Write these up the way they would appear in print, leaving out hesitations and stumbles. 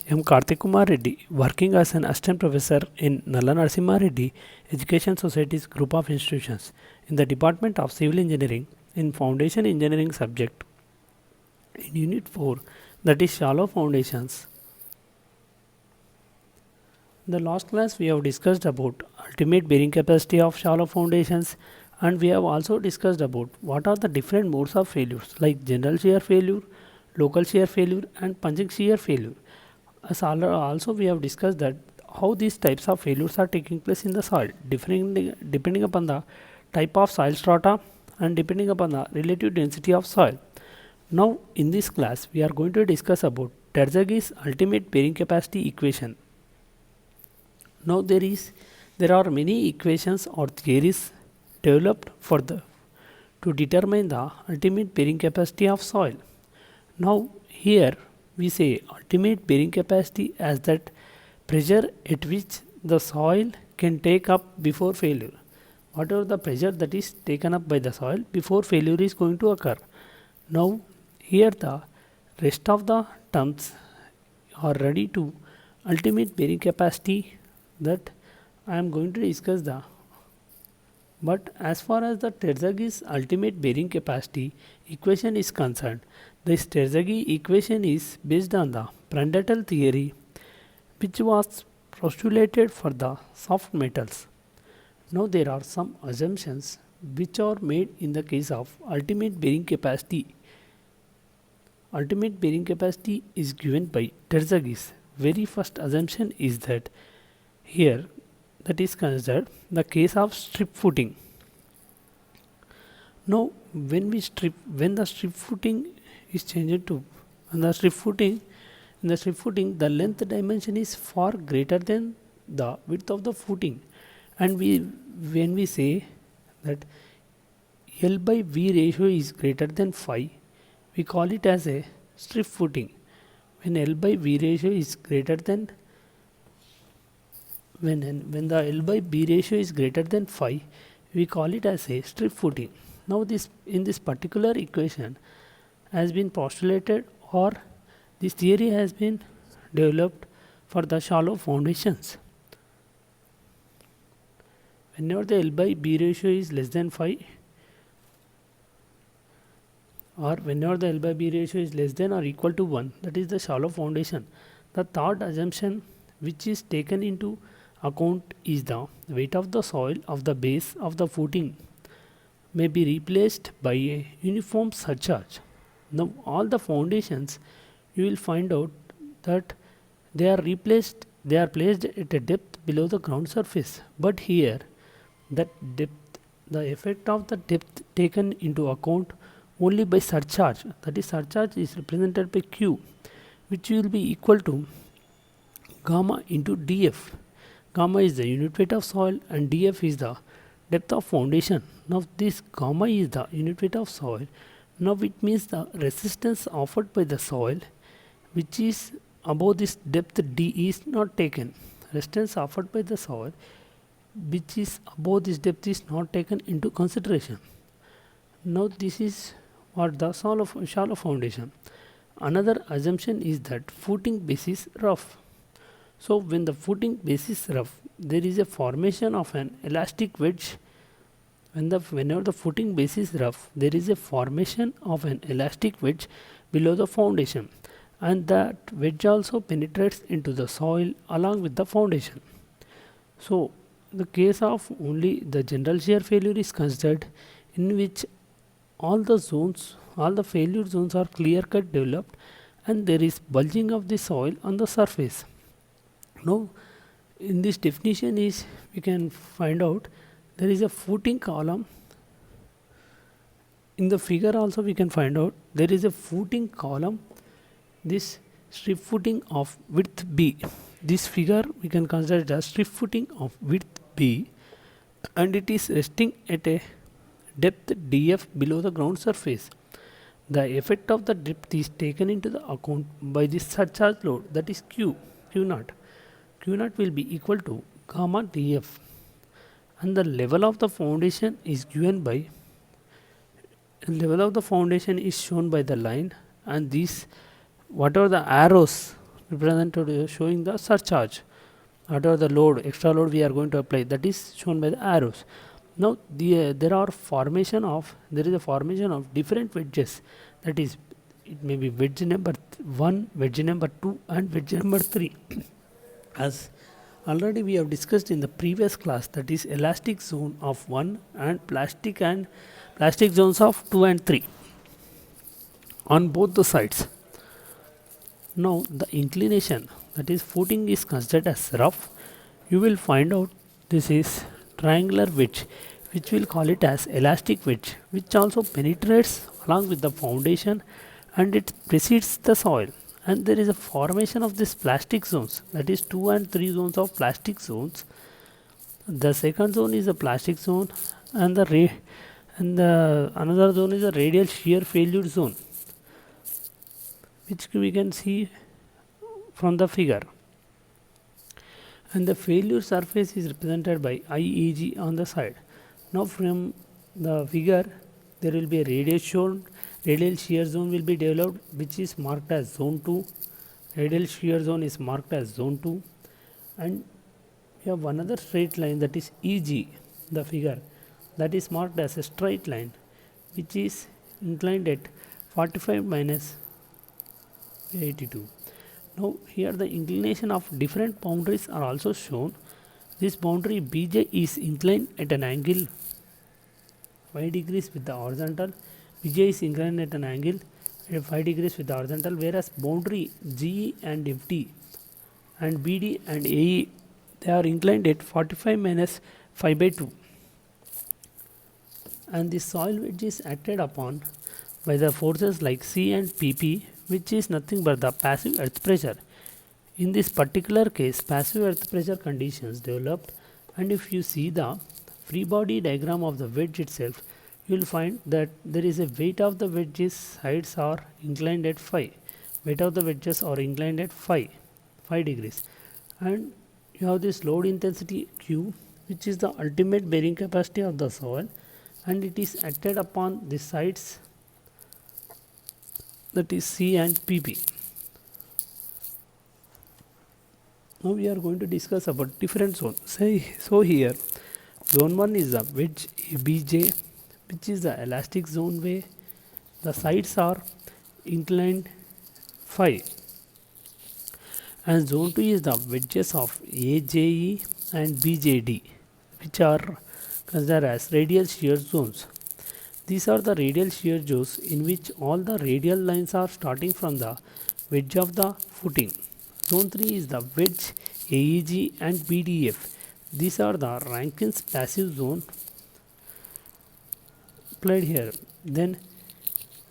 I am Karthik Kumar Reddy, working as an assistant professor in Nalla Narasimha Reddy Education Society's group of institutions in the Department of Civil Engineering in Foundation Engineering subject in Unit 4, that is Shallow Foundations. In the last class we have discussed about ultimate bearing capacity of shallow foundations, and we have also discussed about what are the different modes of failures like general shear failure, local shear failure and punching shear failure. Also we have discussed that how these types of failures are taking place in the soil depending upon the type of soil strata and depending upon the relative density of soil. Now in this class we are going to discuss about Terzaghi's ultimate bearing capacity equation. Now there are many equations or theories developed to determine the ultimate bearing capacity of soil. Now here we say ultimate bearing capacity as that pressure at which the soil can take up before failure. Whatever the pressure that is taken up by the soil before failure is going to occur. Now here the rest of the terms are ready to ultimate bearing capacity that I am going to discuss but as far as the Terzaghi's ultimate bearing capacity equation is concerned, this Terzaghi equation is based on the Prandtl theory which was postulated for the soft metals. Now there are some assumptions which are made in the case of ultimate bearing capacity. Ultimate bearing capacity is given by Terzaghi's. Very first assumption is that here that is considered the case of strip footing. Now when the strip footing is changed to the strip footing, in the strip footing the length dimension is far greater than the width of the footing, and when we say that L by V ratio is greater than 5, we call it as a strip footing. When L by V ratio is greater than when the L by B ratio is greater than 5, we call it as a strip footing. Now in this particular equation has been postulated, or this theory has been developed for the shallow foundations. Whenever the L by B ratio is less than 5, or whenever the L by B ratio is less than or equal to 1, that is the shallow foundation. The third assumption which is taken into account is the weight of the soil of the base of the footing may be replaced by a uniform surcharge. Now all the foundations you will find out that they are placed at a depth below the ground surface, but here that depth, the effect of the depth taken into account only by surcharge, that is surcharge is represented by Q, which will be equal to gamma into dF. Gamma is the unit weight of soil and dF is the depth of foundation. Now this gamma is the unit weight of soil. Now it means the resistance offered by the soil which is above this depth D is not taken. Resistance offered by the soil which is above this depth is not taken into consideration. Now this is what the shallow foundation. Another assumption is that footing base is rough. So when the footing base is rough, there is a formation of an elastic wedge. Whenever the footing base is rough, there is a formation of an elastic wedge below the foundation, and that wedge also penetrates into the soil along with the foundation. So the case of only the general shear failure is considered, in which all the failure zones are clear cut developed and there is bulging of the soil on the surface. Now in this definition is we can find out there is a footing column. In the figure also we can find out there is a footing column, this strip footing of width B. This figure we can consider it as strip footing of width B, and it is resting at a depth dF below the ground surface. The effect of the depth is taken into the account by this surcharge load, that is Q naught. Q naught will be equal to gamma dF, and the level of the foundation is given by level of the foundation is shown by the line, and these whatever the arrows represented showing the surcharge, whatever the load, extra load we are going to apply, that is shown by the arrows. Now there is a formation of different wedges, that is it may be wedge number 1, wedge number 2 and wedge number 3. As already we have discussed in the previous class, that is elastic zone of 1 and plastic zones of 2 and 3 on both the sides. Now the inclination, that is footing, is considered as rough. You will find out this is triangular wedge, which will call it as elastic wedge, which also penetrates along with the foundation and it precedes the soil. And there is a formation of these plastic zones, that is 2 and 3 zones of plastic zones. The second zone is a plastic zone and the another zone is a radial shear failure zone, which we can see from the figure. And the failure surface is represented by IAG on the side. Now from the figure there will be a radial shear zone will be developed, which is marked as zone 2. Radial shear zone is marked as zone 2, and we have another straight line, that is EG, the figure, that is marked as a straight line, which is inclined at 45 minus 82. Now here the inclination of different boundaries are also shown. This boundary BJ is inclined at an angle 5 degrees with the horizontal. BJ is inclined at an angle 5 degrees with the horizontal, whereas boundary GE and FD and BD and AE, they are inclined at 45 minus 5 by 2. And the soil wedge is acted upon by the forces like C and PP, which is nothing but the passive earth pressure. In this particular case, passive earth pressure conditions developed, and if you see the free body diagram of the wedge itself, you will find that there is a weight of the wedges sides are inclined at 5. Weight of the wedges are inclined at 5 degrees, and you have this load intensity Q, which is the ultimate bearing capacity of the soil, and it is acted upon the sides, that is C and PP. Now we are going to discuss about different zones. So here zone 1 is the wedge BJ, which is the elastic zone way. The sides are inclined 5, and zone 2 is the wedges of AJE and BJD, which are considered as radial shear zones. These are the radial shear zones in which all the radial lines are starting from the wedge of the footing. Zone 3 is the wedge AEG and BDF. These are the Rankin's passive zone applied here. Then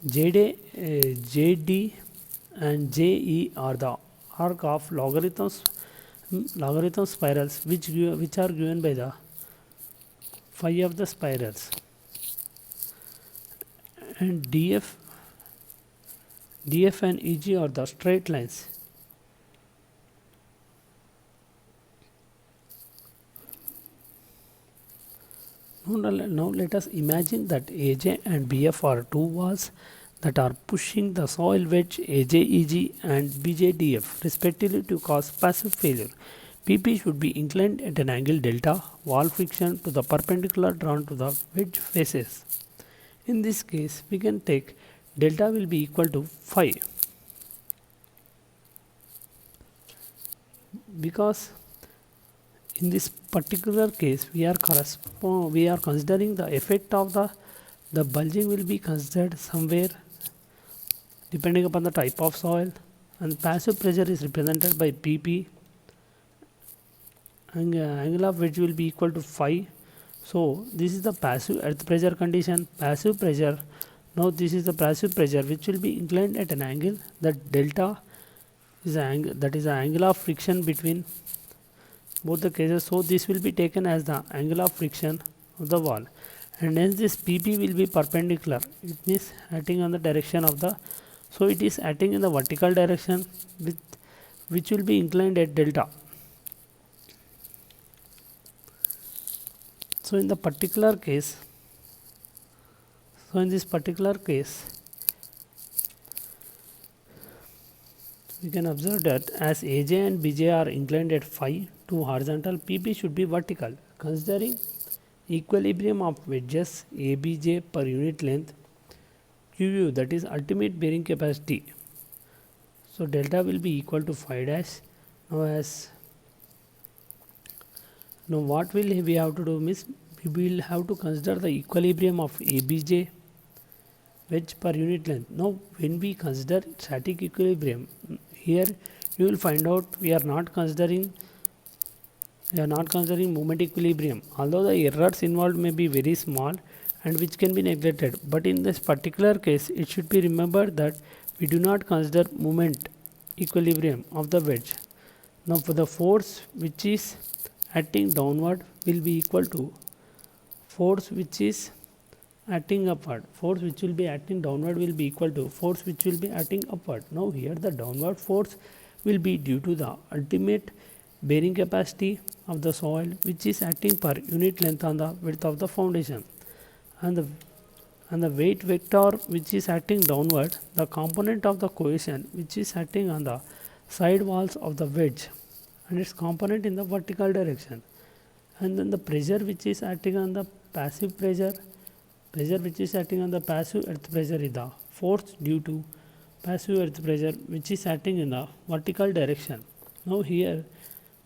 JD and JE are the arc of logarithm spirals, which are given by the phi of the spirals. And DF and EG are the straight lines. Now let us imagine that AJ and BF are two walls that are pushing the soil wedge AJEG and BJDF respectively to cause passive failure. PP should be inclined at an angle delta, wall friction to the perpendicular drawn to the wedge faces. In this case, we can take delta will be equal to 5, because in this particular case we are considering the effect of the bulging will be considered somewhere depending upon the type of soil, and passive pressure is represented by PP, and angle of wedge will be equal to 5. So this is the passive earth pressure condition, passive pressure. Now this is the passive pressure which will be inclined at an angle, that delta is the angle, that is the angle of friction between both the cases. So this will be taken as the angle of friction of the wall, and hence this PP will be perpendicular. It means acting on the direction of the, so it is acting in the vertical direction which will be inclined at delta. So in this particular case, we can observe that as AJ and BJ are inclined at phi to horizontal, PP should be vertical. Considering equilibrium of wedges ABJ per unit length, QU, that is ultimate bearing capacity. So delta will be equal to phi dash. Now what will we have to do means we will have to consider the equilibrium of ABJ wedge per unit length. Now when we consider static equilibrium, here you will find out we are not considering moment equilibrium, although the errors involved may be very small and which can be neglected, but in this particular case it should be remembered that we do not consider moment equilibrium of the wedge. Now for the force which is acting downward will be equal to force which is acting upward. Force which will be acting downward will be equal to force which will be acting upward. Now here the downward force will be due to the ultimate bearing capacity of the soil which is acting per unit length on the width of the foundation, and the weight vector which is acting downward, the component of the cohesion which is acting on the side walls of the wedge and its component in the vertical direction, and then the pressure which is acting on the passive pressure which is acting on the passive earth pressure is the force due to passive earth pressure which is acting in the vertical direction. Now here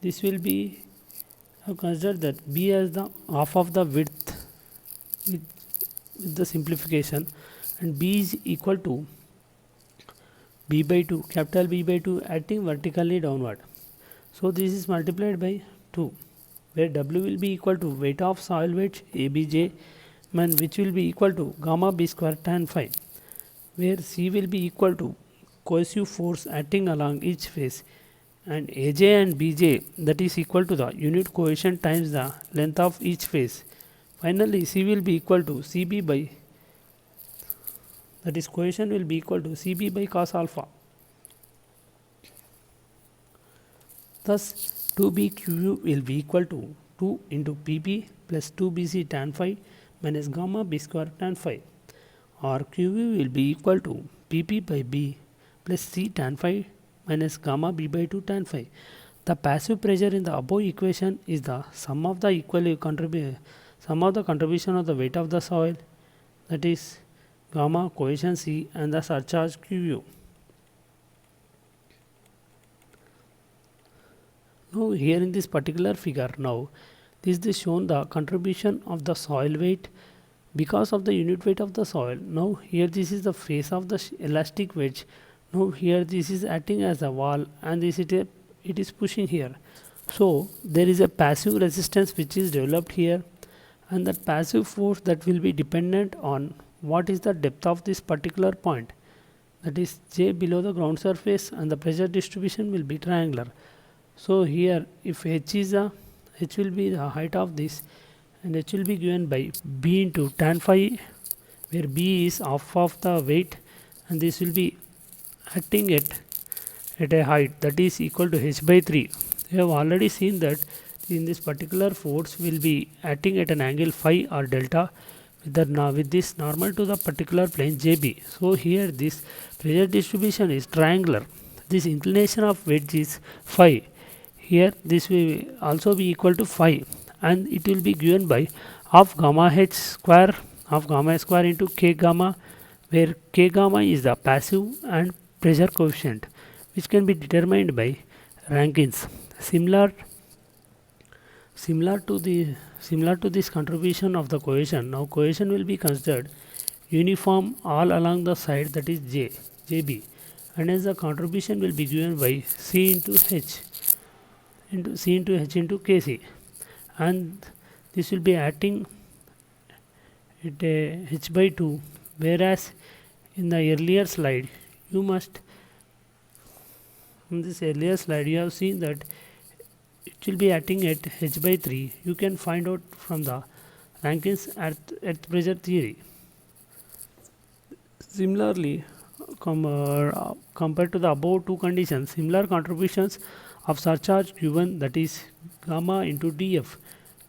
this will be considered that B as the half of the width with the simplification, and B is equal to B by 2, capital B by 2 acting vertically downward. So this is multiplied by 2, where W will be equal to weight of soil wedge ABJ, which will be equal to gamma B square tan phi, where C will be equal to cohesive force acting along each face, and AJ and BJ, that is equal to the unit cohesion times the length of each face. Finally C will be equal to CB by, that is cohesion will be equal to CB by cos alpha. Thus 2BQ will be equal to 2 into PP plus 2BC tan phi minus gamma B square tan phi, or QV will be equal to PP by B plus C tan phi minus gamma B by 2 tan phi. The passive pressure in the above equation is the sum of the contribution of the weight of the soil, that is gamma cohesion C, and the surcharge QU. Now here in this particular figure, now this is shown the contribution of the soil weight because of the unit weight of the soil. Now here this is the face of the elastic wedge. Now here this is acting as a wall, and this it is pushing here. So there is a passive resistance which is developed here, and that passive force that will be dependent on what is the depth of this particular point, that is J below the ground surface, and the pressure distribution will be triangular. So here if H will be the height of this, and H will be given by B into tan phi, where B is half of the weight, and this will be acting at a height that is equal to H by 3. We have already seen that in this particular force will be acting at an angle phi or delta with this normal to the particular plane JB. So here this pressure distribution is triangular. This inclination of wedge is phi. Here this will also be equal to phi, and it will be given by half gamma H square into K gamma, where K gamma is the passive and pressure coefficient which can be determined by Rankins. Similar to this contribution of the cohesion, now cohesion will be considered uniform all along the side, that is JB, and as the contribution will be given by C into H into Kc, and this will be acting at a H by 2, whereas in the earlier slide you have seen that it will be acting at H by 3. You can find out from the Rankins earth pressure theory. Similarly, compared to the above two conditions, similar contributions of surcharge given, that is gamma into dF.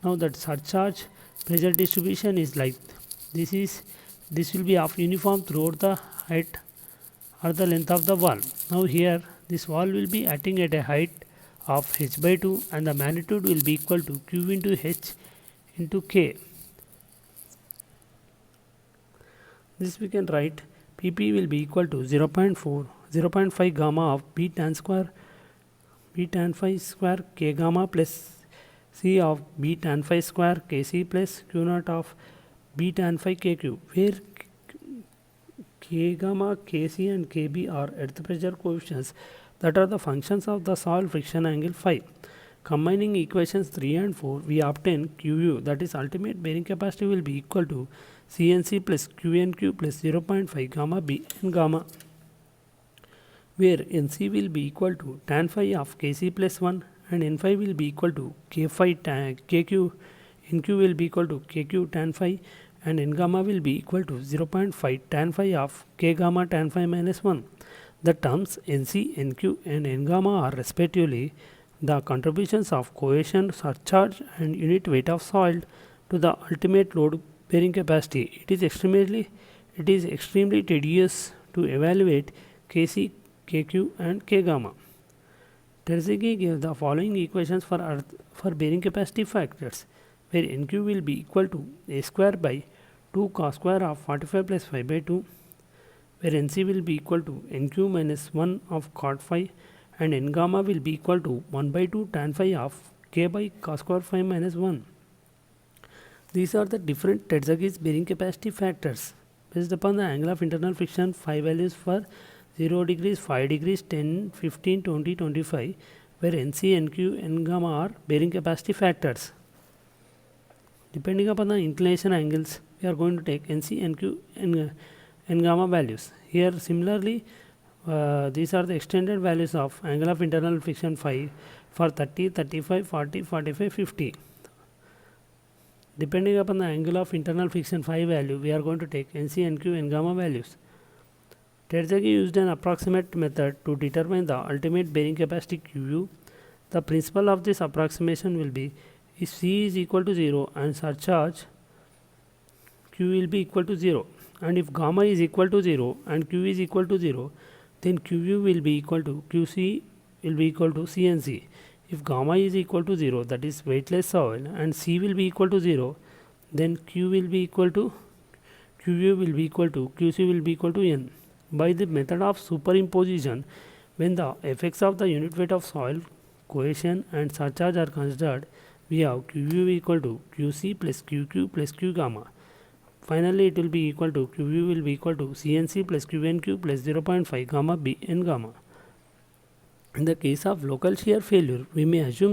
Now that surcharge pressure distribution is like this will be of uniform throughout the height or the length of the wall. Now here This wall will be acting at a height of h by 2 and the magnitude will be equal to q into h into k. This we can write pp will be equal to 0.5 gamma of b tan phi square k gamma plus c of b tan phi square kc plus q naught of b tan phi kq, where k gamma, kc and kb are earth pressure coefficients that are the functions of the soil friction angle phi. Combining equations 3 and 4, we obtain Qu, that is ultimate bearing capacity will be equal to Cnc plus Qnq plus 0.5 gamma b and gamma, where Nc will be equal to tan phi of Kc plus 1 and N phi will be equal to K phi tan Kq, Nq will be equal to Kq tan phi and N gamma will be equal to 0.5 tan phi of K gamma tan phi minus 1. The terms Nc, Nq and N gamma are respectively the contributions of cohesion, surcharge and unit weight of soil to the ultimate load bearing capacity. It is extremely tedious to evaluate Kc, Kq and K gamma. Terzaghi gave the following equations for bearing capacity factors, where Nq will be equal to a square by 2 cos square of 45 plus 5 by 2, where Nc will be equal to Nq minus 1 of cot phi and N gamma will be equal to 1 by 2 tan phi of K by cos square phi minus 1. These are the different Terzaghi's bearing capacity factors. Based upon the angle of internal friction, phi values for 0 degrees, 5 degrees, 10, 15, 20, 25, where Nc, Nq, N gamma are bearing capacity factors. Depending upon the inclination angles, we are going to take Nc, Nq, N gamma values. Here similarly, these are the extended values of angle of internal friction phi for 30, 35, 40, 45, 50. Depending upon the angle of internal friction phi value, we are going to take Nc, Nq, N gamma values. Terzaghi used an approximate method to determine the ultimate bearing capacity Qu. The principle of this approximation will be if C is equal to 0 and surcharge Q will be equal to 0, and if gamma is equal to 0 and Q is equal to 0, then Qu will be equal to Qc will be equal to Cnc. If gamma is equal to 0, that is weightless soil, and C will be equal to 0, then Q will be equal to Qu will be equal to Qc will be equal to N. By the method of superimposition, when the effects of the unit weight of soil, cohesion and surcharge are considered, we have Qu equal to Qc plus Qq plus Q gamma. Finally, it will be equal to Qu will be equal to Cnc plus Qnq plus 0.5 gamma b n gamma. In the case of local shear failure, we may assume